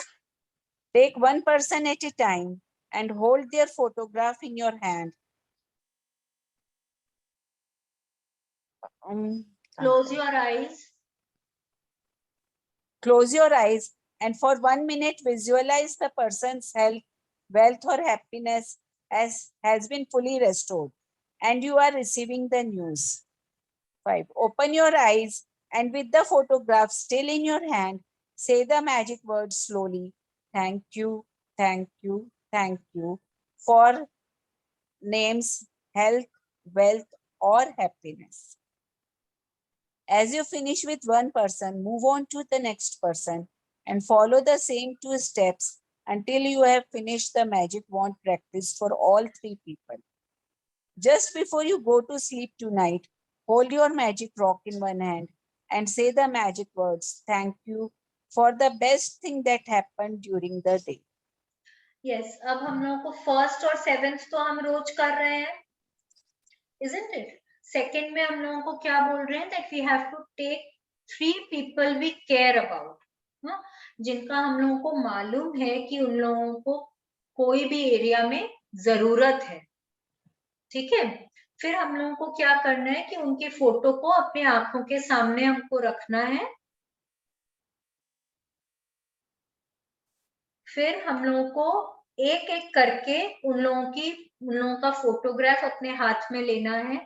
Take one person at a time and hold their photograph in your hand. Close your eyes. Close your eyes and for 1 minute visualize the person's health, wealth, or happiness has been fully restored and you are receiving the news. 5. Open your eyes and with the photograph still in your hand, say the magic words slowly. Thank you, thank you, thank you for names, health, wealth, or happiness. As you finish with one person, move on to the next person and follow the same 2 steps until you have finished the magic wand practice for all 3 people. Just before you go to sleep tonight, hold your magic rock in one hand and say the magic words, thank you for the best thing that happened during the day. Yes, अब हम लोगों को first और seventh तो हम रोज कर रहे हैं, isn't it? सेकेंड में हम लोगों को क्या बोल रहे हैं, that we have to take 3 people we care about, हाँ? जिनका हम लोगों को मालूम है कि उन लोगों को कोई भी एरिया में जरूरत है। ठीक है, फिर हम लोगों को क्या करना है कि उनकी फोटो को अपनी आंखों के सामने हमको रखना है। फिर हम लोगों को एक एक करके उन लोगों का फोटोग्राफ अपने हाथ में लेना है,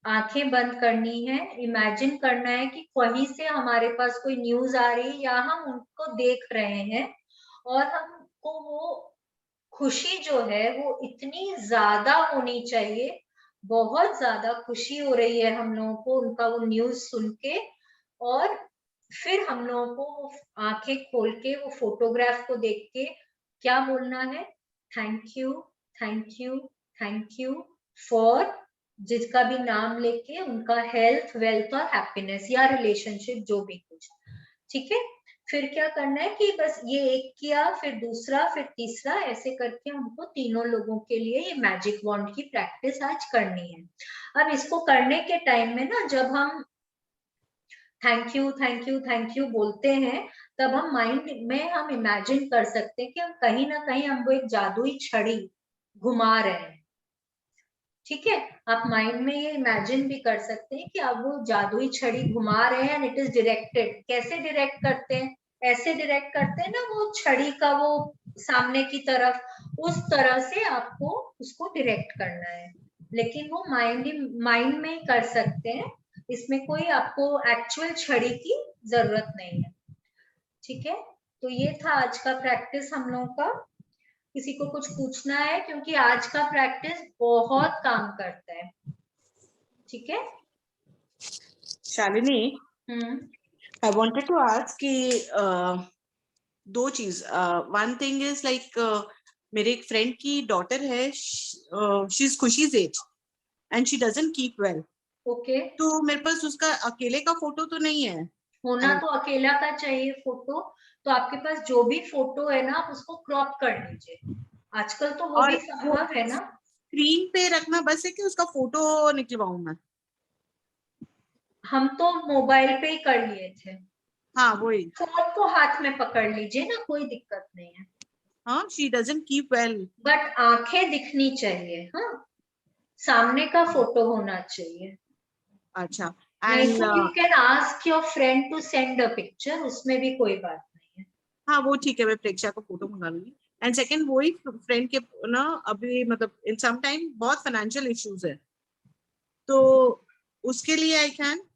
आंखें बंद करनी है, इमेजिन करना है कि वहीं से हमारे पास कोई न्यूज आ रही है या हम उनको देख रहे हैं और हमको वो खुशी जो है वो इतनी ज्यादा होनी चाहिए, बहुत ज्यादा खुशी हो रही है हम लोगों को उनका वो न्यूज सुन के, और फिर हम लोगों को वो आंखें खोल के वो फोटोग्राफ को देख के क्या बोलना है, thank you, thank you, thank you for, जिसका भी नाम लेके उनका हेल्थ, वेल्थ और हैप्पीनेस या रिलेशनशिप जो भी कुछ। ठीक है, फिर क्या करना है कि बस ये एक किया, फिर दूसरा, फिर तीसरा, ऐसे करके हमको तीनों लोगों के लिए ये मैजिक वॉन्ड की प्रैक्टिस आज करनी है। अब इसको करने के टाइम में ना, जब हम thank you, thank you, thank you बोलते हैं, तब हम माइंड में हम इमेजिन कर सकते हैं कि हम कहीं ना कहीं हम वो एक जादुई छड़ी घुमा रहे हैं। ठीक है, आप माइंड में ये इमेजिन भी कर सकते हैं कि आप वो जादुई छड़ी घुमा रहे हैं एंड इट इज डायरेक्टेड। कैसे डायरेक्ट करते हैं, ऐसे डायरेक्ट करते हैं ना, वो छड़ी का वो सामने की तरफ, उस तरह से आपको उसको डायरेक्ट करना है, लेकिन वो माइंड में ही कर सकते हैं, इसमें कोई आपको एक्चुअल छड़ी की जरूरत नहीं है। ठीक है, तो ये था आज का प्रैक्टिस हम लोगों का। किसी को कुछ पूछना है, क्योंकि आज का प्रैक्टिस बहुत काम करता है। ठीक है Shalini, I wanted to ask कि दो चीज। वन थिंग इज लाइक मेरे एक फ्रेंड की डॉटर है, she is Khushi's age and she doesn't keep well. Okay, तो मेरे पास उसका अकेले का फोटो तो नहीं है। होना तो अकेला का चाहिए फोटो, तो आपके पास जो भी फोटो है ना, आप उसको क्रॉप कर लीजिए। आजकल तो वो भी संभव है ना, स्क्रीन पे रखना बस है कि उसका फोटो निकलवाऊं मैं? हम तो मोबाइल पे ही कर लिए थे। हाँ वही, फोन को हाथ में पकड़ लीजिए ना, कोई दिक्कत नहीं है, हाँ she doesn't keep well. But आंखें दिखनी चाहिए, हाँ, सामने का फोटो होना चाहिए। अच्छा, नहीं and तो you can ask your friend to send a picture, उसमें भी कोई बात नहीं है। हाँ वो ठीक है, मैं प्रेक्षा को फोटो मंगा लूंगी। एंड सेकंड, वही फ्रेंड के ना अभी मतलब इन सम टाइम बहुत फाइनेंशियल इश्यूज है, तो उसके लिए आई कैन।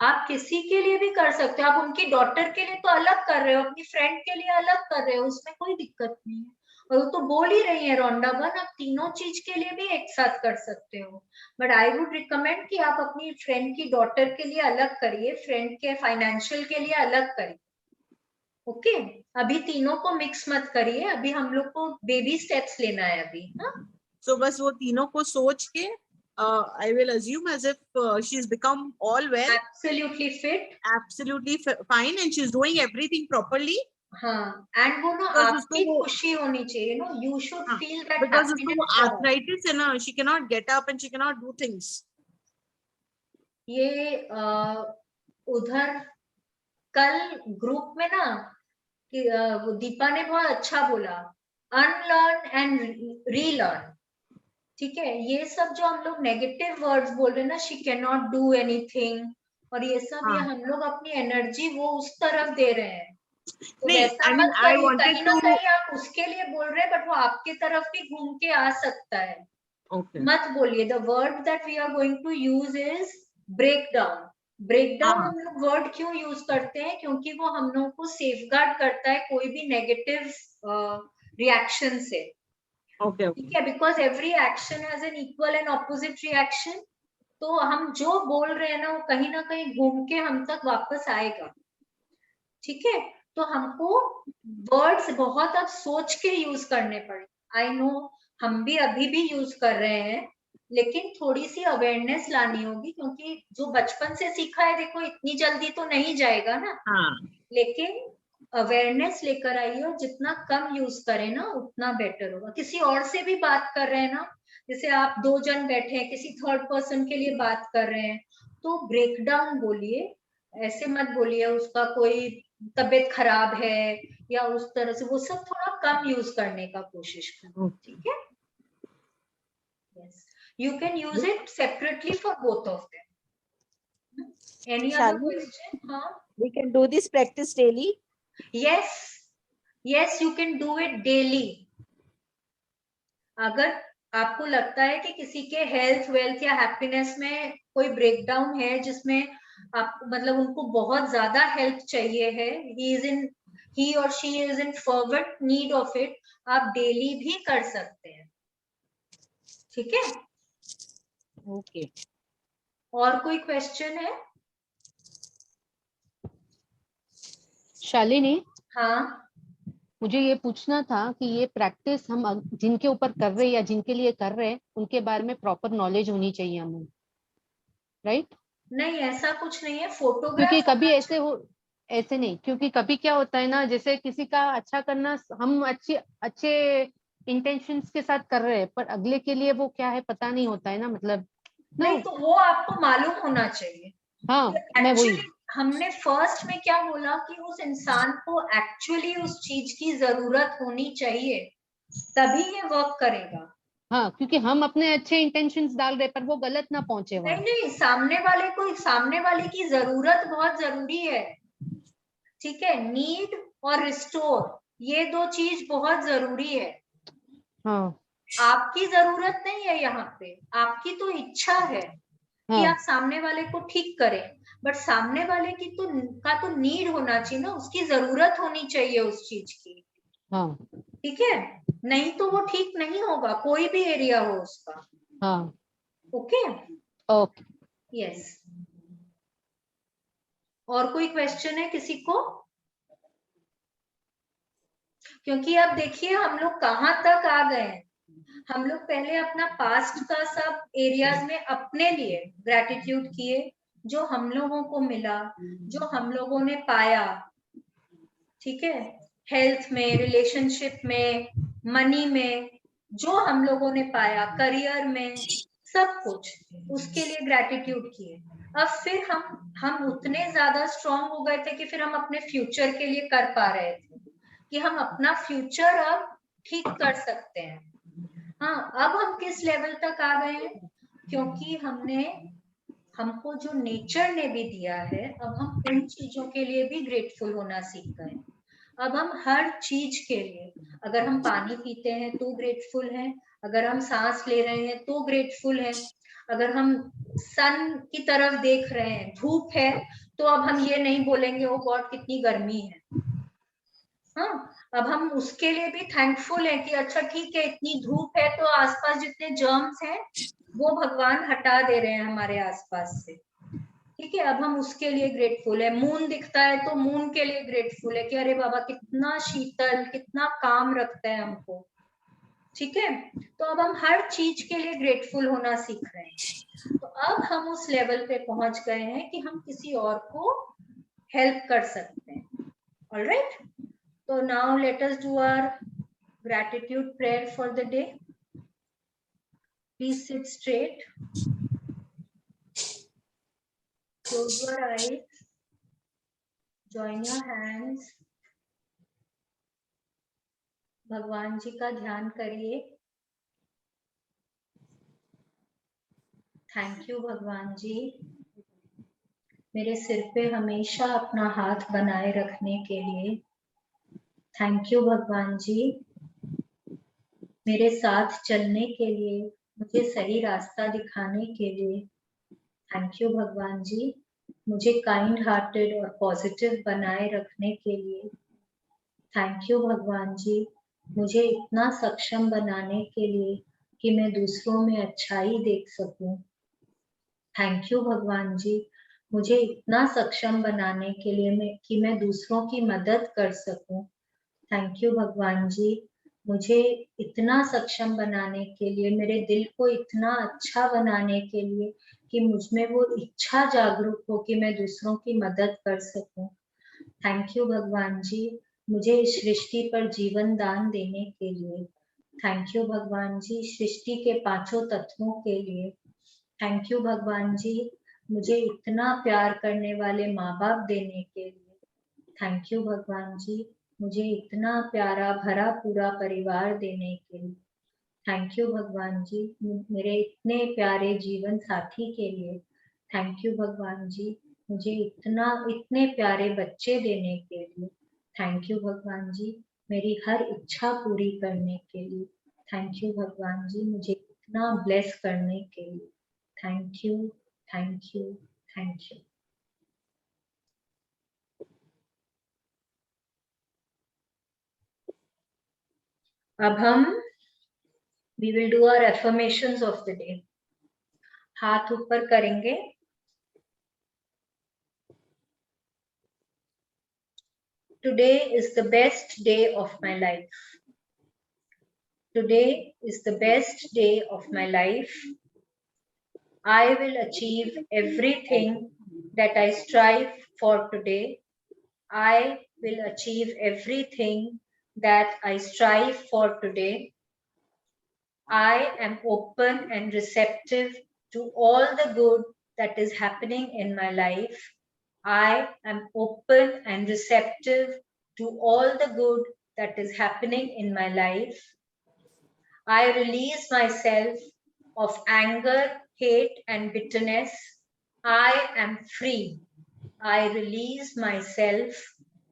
आप किसी के लिए भी कर सकते हो, आप उनकी डॉटर के लिए तो अलग कर रहे हो, अपनी फ्रेंड के लिए अलग कर रहे हो, उसमें कोई दिक्कत नहीं है। और वो तो बोल ही रही है रोंडा बन, आप तीनों चीज के लिए भी एक साथ कर सकते हो, बट आई वुड रिकमेंड कि आप अपनी फ्रेंड की डॉटर के लिए अलग करिए, फ्रेंड के फाइनेंशियल के लिए अलग करिए। ओके, अभी तीनों को मिक्स मत करिए, अभी हम लोग को बेबी स्टेप्स लेना है अभी, हाँ। सो बस वो तीनों को सोच के I will assume as if she's become all well, absolutely fit, absolutely fine, and she's doing everything properly. हाँ, एंड वो ना Because उसको आपकी वो, खुशी होनी चाहिए, नो यू शुड हाँ, फील दैट because उसको वो हैप्पीनेस फॉर हर। arthritis है ना, she cannot get up and she cannot do things. ये उधर कल ग्रुप में ना कि वो दीपा ने बहुत अच्छा बोला, अनलर्न एंड रीलर्न। ठीक है, ये सब जो हम लोग नेगेटिव वर्ड्स बोल रहे हैं ना, she can not do anything और ये सब, ये हाँ हम लोग अपनी एनर्जी वो उस तरफ दे रहे हैं, तो नहीं, वैसा I mean मत I करिए, wanted कहीं ना to, कहीं आप उसके लिए बोल रहे हैं बट वो आपके तरफ भी घूम के आ सकता है। okay, मत बोलिए, the word that we are going to use is break down. Break down हाँ हम लोग वर्ड क्यों यूज करते हैं, क्योंकि वो हम लोगों को सेफगार्ड करता है कोई भी नेगेटिव रिएक्शन से। okay ठीक okay, है, because every action has an equal and opposite reaction, तो हम जो बोल रहे हैं ना वो कहीं ना कहीं घूम के हम तक वापस आएगा। ठीक है, तो हमको वर्ड्स बहुत अब सोच के यूज करने पड़े। आई नो हम भी अभी भी यूज कर रहे हैं, लेकिन थोड़ी सी अवेयरनेस लानी होगी, क्योंकि जो बचपन से सीखा है देखो इतनी जल्दी तो नहीं जाएगा ना, हाँ लेकिन अवेयरनेस लेकर आइए और जितना कम यूज करें ना उतना बेटर होगा। किसी और से भी बात कर रहे हैं ना, जैसे आप दो जन बैठे हैं किसी थर्ड पर्सन के लिए बात कर रहे हैं, तो ब्रेक डाउन बोलिए, ऐसे मत बोलिए उसका कोई तबीयत खराब है या उस तरह से, वो सब थोड़ा कम यूज करने का कोशिश करें। okay. ठीक है, yes, you can use it separately for both of them. Any other Shalini, question? हाँ, we can do this practice daily. Yes, yes, you can do it daily. अगर आपको लगता है कि किसी के हेल्थ वेल्थ या हैप्पीनेस में कोई ब्रेकडाउन है, जिसमें आप मतलब उनको बहुत ज्यादा हेल्प चाहिए है, ही और she is in fervent need of it, आप डेली भी कर सकते हैं। ठीक है, Okay. और कोई क्वेश्चन है? शालिनी, हाँ, मुझे ये पूछना था कि ये प्रैक्टिस हम जिनके ऊपर कर रहे हैं या जिनके लिए कर रहे हैं उनके बारे में प्रॉपर नॉलेज होनी चाहिए हमें, राइट? नहीं ऐसा कुछ नहीं है, क्योंकि फोटोग्राफ कभी ऐसे नहीं, क्योंकि कभी क्या होता है ना, जैसे किसी का अच्छा करना, हम अच्छे इंटेंशंस के साथ कर रहे हैं पर अगले के लिए वो क्या है पता नहीं होता है ना, मतलब नहीं, तो वो आपको मालूम होना चाहिए। हाँ, मैं वही, एक्चुअली हमने फर्स्ट में क्या बोला कि उस इंसान को एक्चुअली उस चीज की जरूरत होनी चाहिए, तभी ये वर्क करेगा। हाँ, क्योंकि हम अपने अच्छे इंटेंशंस डाल रहे पर वो गलत ना पहुंचे नहीं वहां। नहीं, सामने वाले की जरूरत बहुत जरूरी है। ठीक है, नीड और रिस्टोर, ये दो चीज बहुत जरूरी है। हाँ आपकी जरूरत नहीं है यहाँ पे, आपकी तो इच्छा है कि हाँ आप सामने वाले को ठीक करें, बट सामने वाले की तो नीड होना चाहिए ना, उसकी जरूरत होनी चाहिए उस चीज की। हाँ ठीक है, नहीं तो वो ठीक नहीं होगा, कोई भी एरिया हो उसका। हाँ, ओके, ओके। यस। और कोई क्वेश्चन है किसी को? क्योंकि अब देखिए हम लोग कहाँ तक आ गए हैं। हम लोग पहले अपना पास्ट का सब एरियाज में अपने लिए ग्रेटिट्यूड किए, जो हम लोगों को मिला, जो हम लोगों ने पाया। ठीक है, हेल्थ में, रिलेशनशिप में, मनी में, जो हम लोगों ने पाया, करियर में, सब कुछ, उसके लिए ग्रैटिट्यूड किए। अब फिर हम उतने ज्यादा स्ट्रांग हो गए थे कि फिर हम अपने फ्यूचर के लिए कर पा रहे थे कि हम अपना फ्यूचर अब ठीक कर सकते हैं। हाँ, अब हम किस लेवल तक आ गए हैं, क्योंकि हमको जो नेचर ने भी दिया है, अब हम उन चीजों के लिए भी ग्रेटफुल होना सीख गए। अब हम हर चीज के लिए, अगर हम पानी पीते हैं तो ग्रेटफुल हैं, अगर हम सांस ले रहे हैं तो ग्रेटफुल हैं, अगर हम सन की तरफ देख रहे हैं, धूप है, तो अब हम ये नहीं बोलेंगे ओ गॉड कितनी गर्मी है। हाँ, अब हम उसके लिए भी थैंकफुल है कि अच्छा ठीक है, इतनी धूप है तो आसपास जितने जर्म्स हैं वो भगवान हटा दे रहे हैं हमारे आसपास से। ठीक है, अब हम उसके लिए ग्रेटफुल है। मून दिखता है तो मून के लिए ग्रेटफुल है कि अरे बाबा कितना शीतल, कितना काम रखता है हमको। ठीक है, तो अब हम हर चीज के लिए ग्रेटफुल होना सीख रहे हैं। तो अब हम उस लेवल पे पहुंच गए हैं कि हम किसी और को हेल्प कर सकते हैं। Alright, so now let us do our gratitude prayer for the day. Please sit straight. Close your eyes. Join your hands. भगवान जी का ध्यान करिए। थैंक यू भगवान जी, मेरे सिर पे हमेशा अपना हाथ बनाए रखने के लिए। थैंक यू भगवान जी, मेरे साथ चलने के लिए, मुझे सही रास्ता दिखाने के लिए। थैंक यू भगवान जी, मुझे काइंड हार्टेड और पॉजिटिव बनाए रखने के लिए। थैंक यू भगवान जी, मुझे इतना सक्षम बनाने के लिए कि मैं दूसरों में अच्छाई देख सकूं। थैंक यू भगवान जी, मुझे इतना सक्षम बनाने के लिए कि मैं दूसरों की मदद कर सकूं। थैंक यू भगवान जी, मुझे इतना सक्षम बनाने के लिए, मेरे दिल को इतना अच्छा बनाने के लिए कि मुझ में वो इच्छा जागरूक हो कि मैं दूसरों की मदद कर सकूं। थैंक यू भगवान जी, मुझे इस सृष्टि पर जीवन दान देने के लिए। थैंक यू भगवान जी, सृष्टि के पांचों तत्वों के लिए। थैंक यू भगवान जी, मुझे इतना प्यार करने वाले माँ बाप देने के लिए। थैंक यू भगवान जी, मुझे इतना प्यारा भरा पूरा परिवार देने के लिए। थैंक यू भगवान जी, मेरे इतने प्यारे जीवन साथी के लिए। थैंक यू भगवान जी, मुझे इतने प्यारे बच्चे देने के लिए। थैंक यू भगवान जी, मेरी हर इच्छा पूरी करने के लिए। थैंक यू भगवान जी, मुझे इतना ब्लेस करने के लिए। Thank you, thank you, thank you. अब हम we will do our affirmations of the day. हाथ ऊपर करेंगे। Today is the best day of my life. Today is the best day of my life. I will achieve everything that I strive for today. I will achieve everything that I strive for today. I am open and receptive to all the good that is happening in my life. I am open and receptive to all the good that is happening in my life. I release myself of anger, hate, and bitterness. I am free. I release myself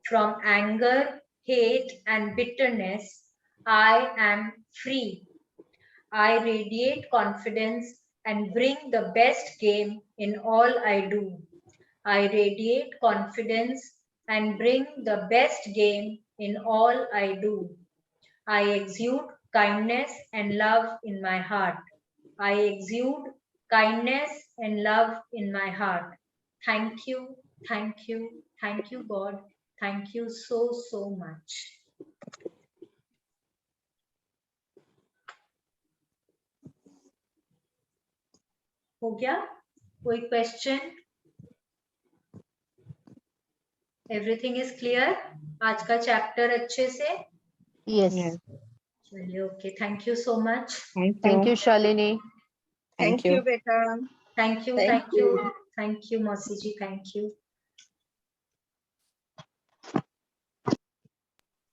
from anger, hate, and bitterness. I am free. I radiate confidence and bring the best game in all I do. I radiate confidence and bring the best game in all I do. I exude kindness and love in my heart. I exude kindness and love in my heart. Thank you, thank you, thank you, God. Thank you so, so much. हो गया? कोई question? Everything is clear? आज का chapter अच्छे से? Yes, Yes. चलिए, okay, thank you so much. Thank thank you. You Shalini. Thank you. beta. Thank you Thank thank you thank you मौसी जी, thank you.